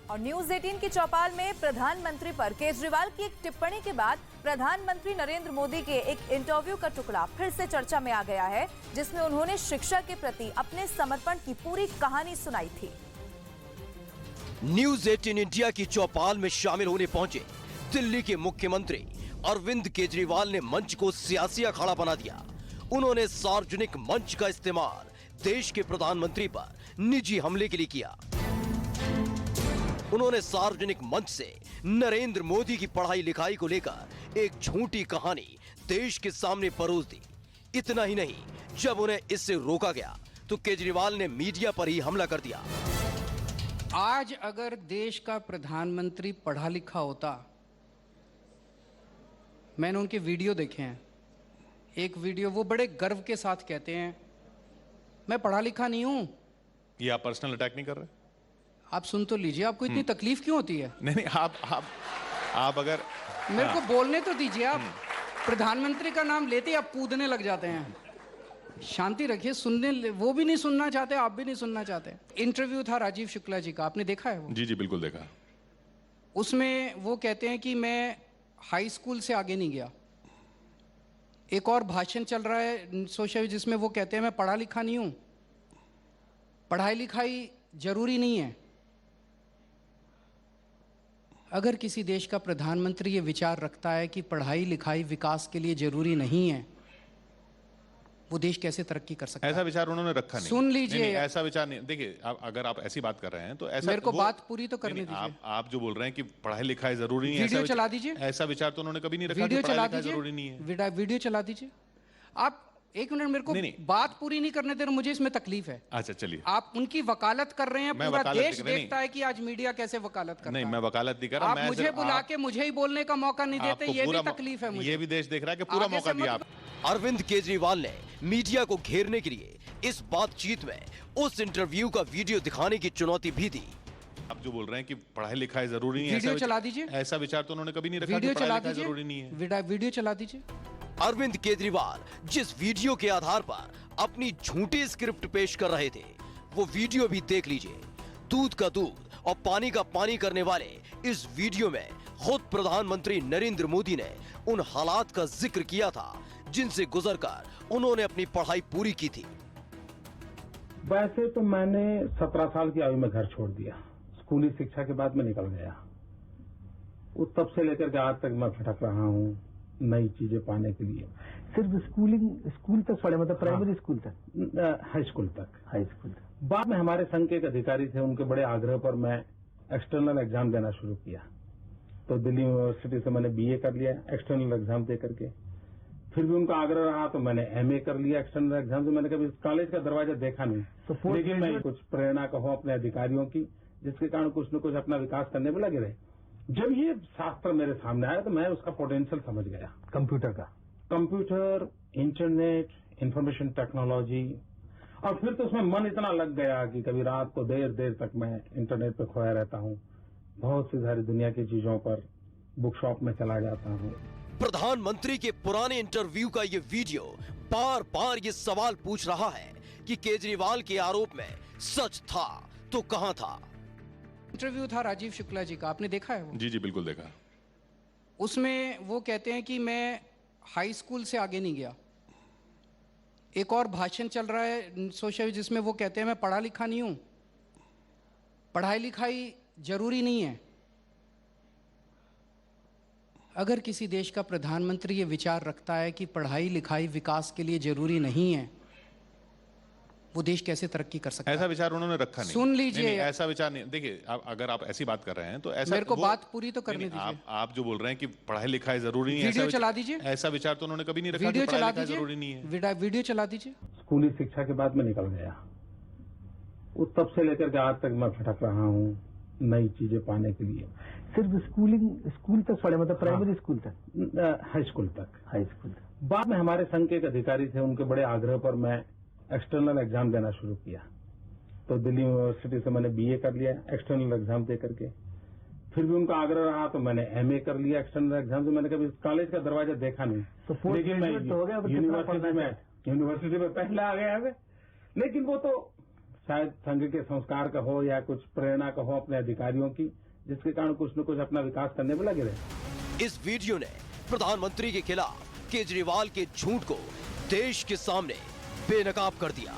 और न्यूज 18 की चौपाल में प्रधानमंत्री पर केजरीवाल की एक टिप्पणी के बाद प्रधानमंत्री नरेंद्र मोदी के एक इंटरव्यू का टुकड़ा फिर से चर्चा में आ गया है, जिसमें उन्होंने शिक्षा के प्रति अपने समर्पण की पूरी कहानी सुनाई थी। न्यूज 18 इंडिया की चौपाल में शामिल होने पहुंचे दिल्ली के मुख्यमंत्री अरविंद केजरीवाल ने मंच को सियासी अखाड़ा बना दिया। उन्होंने सार्वजनिक मंच का इस्तेमाल देश के प्रधानमंत्री पर निजी हमले के लिए किया। उन्होंने सार्वजनिक मंच से नरेंद्र मोदी की पढ़ाई लिखाई को लेकर एक झूठी कहानी देश के सामने परोस दी। इतना ही नहीं, जब उन्हें इससे रोका गया तो केजरीवाल ने मीडिया पर ही हमला कर दिया। आज अगर देश का प्रधानमंत्री पढ़ा लिखा होता, मैंने उनके वीडियो देखे हैं। एक वीडियो वो बड़े गर्व के साथ कहते हैं, मैं पढ़ा लिखा नहीं हूं। ये आप पर्सनल अटैक नहीं कर रहे? आप सुन तो लीजिए, आपको इतनी तकलीफ क्यों होती है? नहीं, आप अगर मेरे को बोलने तो दीजिए। आप प्रधानमंत्री का नाम लेते ही आप कूदने लग जाते हैं। शांति रखिए, सुनने वो भी नहीं सुनना चाहते, आप भी नहीं सुनना चाहते। इंटरव्यू था राजीव शुक्ला जी का, आपने देखा है वो? जी बिल्कुल देखा। उसमें वो कहते हैं कि मैं हाई स्कूल से आगे नहीं गया। एक और भाषण चल रहा है सोशल, जिसमें वो कहते हैं मैं पढ़ा लिखा नहीं हूं, पढ़ाई लिखाई जरूरी नहीं है। अगर किसी देश का प्रधानमंत्री ये विचार रखता है कि पढ़ाई लिखाई विकास के लिए जरूरी नहीं है, वो देश कैसे तरक्की कर सकता है? ऐसा विचार उन्होंने रखा नहीं। सुन लीजिए, नहीं, ऐसा विचार नहीं। देखिए, अगर आप ऐसी बात कर रहे हैं तो ऐसा मेरे को बात पूरी तो करने दीजिए। आप जो बोल रहे हैं कि पढ़ाई लिखाई जरूरी नहीं है, वीडियो चला दीजिए। ऐसा विचार तो उन्होंने कभी नहीं रखा। वीडियो चला जरूरी नहीं है। दीजिए, वीडियो चला दीजिए। आप एक मिनट, मेरे को बात पूरी नहीं करने दे रहे, मुझे इसमें तकलीफ है। अच्छा चलिए। आप उनकी वकालत कर रहे हैं, पूरा देश देखता है कि आज मीडिया कैसे वकालत करता है। नहीं, मैं वकालत नहीं कर रहा। आप मुझे बुला के मुझे ही बोलने का मौका नहीं देते, ये भी तकलीफ है मुझे। ये भी देश देख रहा है कि पूरा मौका दिया आप। अरविंद केजरीवाल ने मीडिया को घेरने के लिए इस बातचीत में उस इंटरव्यू का वीडियो दिखाने की चुनौती भी दी। आप जो बोल रहे हैं कि पढ़ाई लिखाई जरूरी नहीं है, वीडियो चला दीजिए। ऐसा विचार तो उन्होंने कभी नहीं रखा। वीडियो चला दीजिए, जरूरी नहीं है। वीडियो चला दीजिए। अरविंद केजरीवाल जिस वीडियो के आधार पर अपनी झूठी स्क्रिप्ट पेश कर रहे थे, वो वीडियो भी देख लीजिए। दूध का दूध और पानी का पानी करने वाले इस वीडियो में खुद प्रधानमंत्री नरेंद्र मोदी ने उन हालात का जिक्र किया था जिनसे गुजरकर उन्होंने अपनी पढ़ाई पूरी की थी। वैसे तो मैंने 17 साल की आयु में घर छोड़ दिया। स्कूली शिक्षा के बाद मैं निकल गया। तब से लेकर के आज तक मैं भटक रहा हूँ नई चीजें पाने के लिए। सिर्फ स्कूल तक पढ़े, मतलब प्राइमरी स्कूल तक? हाई स्कूल तक। हाई स्कूल तक। बाद में हमारे संघ के एक अधिकारी थे, उनके बड़े आग्रह पर मैं एक्सटर्नल एग्जाम देना शुरू किया। तो दिल्ली यूनिवर्सिटी से मैंने बीए कर लिया एक्सटर्नल एग्जाम दे करके। फिर भी उनका आग्रह रहा तो मैंने एमए कर लिया एक्सटर्नल एग्जाम से। मैंने कभी कॉलेज का दरवाजा देखा नहीं, तो लेकिन मैं कुछ प्रेरणा कहूं अपने अधिकारियों की, जिसके कारण कुछ न कुछ अपना विकास करने में लगे रहे। जब ये शास्त्र मेरे सामने आया तो मैं उसका पोटेंशियल समझ गया। कंप्यूटर, इंटरनेट, इंफॉर्मेशन टेक्नोलॉजी, और फिर तो उसमें मन इतना लग गया कि कभी रात को देर देर तक मैं इंटरनेट पे खोया रहता हूँ। बहुत सी सारी दुनिया की चीजों पर बुक शॉप में चला जाता हूँ। प्रधानमंत्री के पुराने इंटरव्यू का ये वीडियो बार बार ये सवाल पूछ रहा है कि केजरीवाल के आरोप में सच था तो कहां था। इंटरव्यू था राजीव शुक्ला जी का, आपने देखा है वो? जी बिल्कुल देखा। उसमें वो कहते हैं कि मैं हाई स्कूल से आगे नहीं गया। एक और भाषण चल रहा है सोशल, जिसमें वो कहते हैं मैं पढ़ा लिखा नहीं हूं, पढ़ाई लिखाई जरूरी नहीं है। अगर किसी देश का प्रधानमंत्री ये विचार रखता है कि पढ़ाई लिखाई विकास के लिए जरूरी नहीं है, वो देश कैसे तरक्की कर सकता है? ऐसा विचार उन्होंने रखा नहीं। सुन लीजिए, ऐसा विचार नहीं। देखिए, अगर आप ऐसी बात कर रहे हैं तो ऐसा मेरे को बात पूरी तो करने दीजिए। आप जो बोल रहे हैं कि पढ़ाई लिखाई जरूरी नहीं है, वीडियो चला दीजिए। ऐसा विचार तो उन्होंने कभी नहीं रखा। वीडियो चला दीजिए, जरूरी नहीं है। वीडियो चला दीजिए। स्कूली शिक्षा के बाद मैं निकल गया। तब से लेकर के आज तक मैं भटक रहा हूँ नई चीजें पाने के लिए। सिर्फ स्कूल तक पढ़े, मतलब प्राइमरी स्कूल तक? हाई स्कूल तक। हाई स्कूल तक। बाद में हमारे संघ के एक अधिकारी थे, उनके बड़े आग्रह पर मैं एक्सटर्नल एग्जाम देना शुरू किया। तो दिल्ली यूनिवर्सिटी से मैंने बीए कर लिया एक्सटर्नल एग्जाम दे करके। फिर भी उनका आग्रह रहा तो मैंने एमए कर लिया एक्सटर्नल एग्जाम से। मैंने कभी कॉलेज का दरवाजा देखा नहीं, तो लेकिन मैं यूनिवर्सिटी में पहले आ गया है। लेकिन वो तो शायद संघ के संस्कार का हो या कुछ प्रेरणा का हो अपने अधिकारियों की, जिसके कारण कुछ न कुछ अपना विकास करने में लगे रहे। इस वीडियो ने प्रधानमंत्री के खिलाफ केजरीवाल के झूठ को देश के सामने बेनकाब कर दिया।